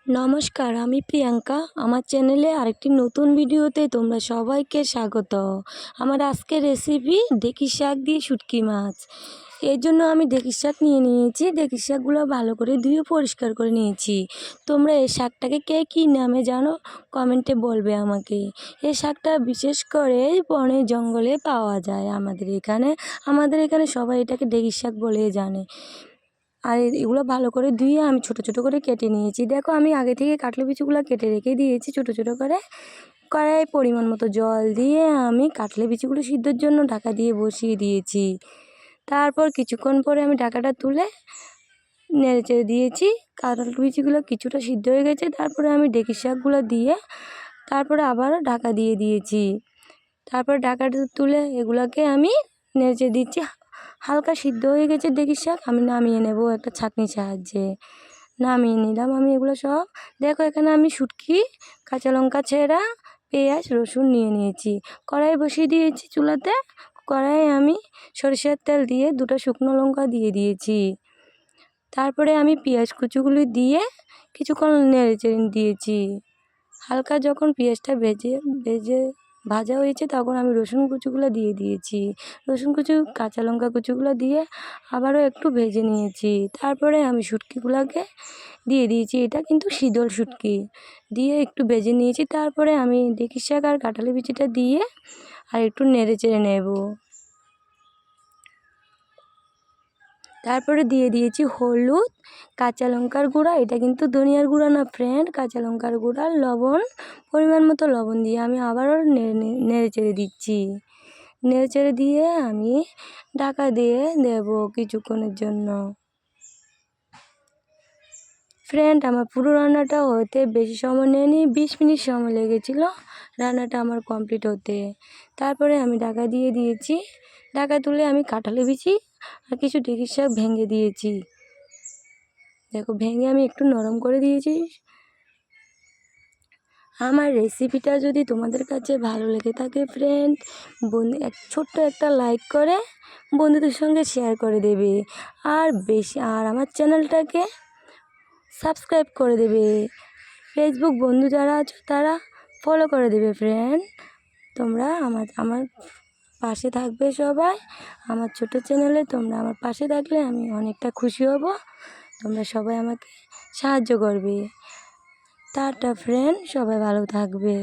নমস্কার, আমি প্রিয়াঙ্কা। আমার চ্যানেলে আরেকটি নতুন ভিডিওতে তোমরা সবাইকে স্বাগত। আমার আজকের রেসিপি ঢেঁকি শাক দিয়ে শুটকি মাছ। এর জন্য আমি ঢেঁকি শাক নিয়ে নিয়েছি। ঢেঁকি শাকগুলো ভালো করে ধুয়ে পরিষ্কার করে নিয়েছি। তোমরা এই শাকটাকে কে কী নামে জানো কমেন্টে বলবে আমাকে। এই শাকটা বিশেষ করে বনে জঙ্গলে পাওয়া যায় আমাদের এখানে সবাই এটাকে ঢেঁকি শাক বলে জানে। আর এগুলো ভালো করে ধুয়ে আমি ছোটো ছোটো করে কেটে নিয়েছি। দেখো, আমি আগে থেকে কাটলা বিচিগুলো কেটে রেখে দিয়েছি ছোটো ছোটো করে। কড়াই পরিমাণ মতো জল দিয়ে আমি কাটলা বিচিগুলো সিদ্ধর জন্য ঢাকা দিয়ে বসিয়ে দিয়েছি। তারপর কিছুক্ষণ পরে আমি ঢাকাটা তুলে নেড়ে চেড়ে দিয়েছি। কাটলা বিচিগুলো কিছুটা সিদ্ধ হয়ে গেছে। তারপরে আমি ঢেঁকি শাকগুলো দিয়ে তারপরে আবারও ঢাকা দিয়ে দিয়েছি। তারপর ঢাকাটা তুলে এগুলোকে আমি নেড়ে দিচ্ছি। হালকা সিদ্ধ হয়ে গেছে ঢেঁকি শাক, আমি নামিয়ে নেব একটা ছাঁকনির সাহায্যে। নামিয়ে নিলাম আমি এগুলো সব। দেখো, এখানে আমি শুটকি, কাঁচা লঙ্কা ছেঁড়া, পেঁয়াজ, রসুন নিয়ে নিয়েছি। কড়াই বসিয়ে দিয়েছি চুলাতে। কড়াইয়ে আমি সরিষার তেল দিয়ে দুটো শুকনো লঙ্কা দিয়ে দিয়েছি। তারপরে আমি পেঁয়াজ কুচিগুলি দিয়ে কিছুক্ষণ নেড়ে চেড়ে দিয়েছি। হালকা যখন পেঁয়াজটা ভাজা হয়েছে তখন আমি রসুন কুচিগুলো দিয়ে দিয়েছি। রসুন কুচি, কাঁচা লঙ্কা কুচিগুলো দিয়ে আবারও একটু ভেজে নিয়েছি। তারপরে আমি শুটকিগুলোকে দিয়ে দিয়েছি। এটা কিন্তু শীতল শুটকি, দিয়ে একটু ভেজে নিয়েছি। তারপরে আমি ঢেঁকি শাক আর কাঁঠালি বিচিটা দিয়ে আর একটু নেড়ে চেড়ে নেব। তারপরে দিয়ে দিয়েছি হলুদ, কাঁচা লঙ্কার গুঁড়া, এটা কিন্তু ধনিয়ার গুঁড়া না ফ্রেন্ড, কাঁচা লঙ্কার গুঁড়া, লবণ, পরিমাণ মতো লবণ দিয়ে আমি আবারও নেড়ে চেড়ে দিচ্ছি। নেড়ে চেড়ে দিয়ে আমি ঢাকা দিয়ে দেব কিছুক্ষণের জন্য। ফ্রেন্ড, আমার পুরো রান্নাটা হতে বেশি সময় নেয়নি, 20 মিনিট সময় লেগেছিল রান্নাটা আমার কমপ্লিট হতে। তারপরে আমি ঢাকা দিয়ে দিয়েছি। ঢাকা তুলে আমি কাঁঠালি বিচি আর কিছু ঢেঁকি শাক ভেঙে দিয়েছি। দেখো, ভেঙে আমি একটু নরম করে দিয়েছি। আমার রেসিপিটা যদি তোমাদের কাছে ভালো লেগে থাকে ফ্রেন্ড, ছোট্ট একটা লাইক করে বন্ধুদের সঙ্গে শেয়ার করে দেবে। আর আমার চ্যানেলটাকে সাবস্ক্রাইব করে দেবে। ফেসবুক বন্ধু যারা আছো তারা ফলো করে দেবে ফ্রেন্ড। তোমরা আমার পাশে থাকবে সবাই। আমার ছোট চ্যানেলে তোমরা আমার পাশে থাকলে আমি অনেকটা খুশি হব। তোমরা সবাই আমাকে সাহায্য করবে। টাটা ফ্রেন্ড, সবাই ভালো থাকবে।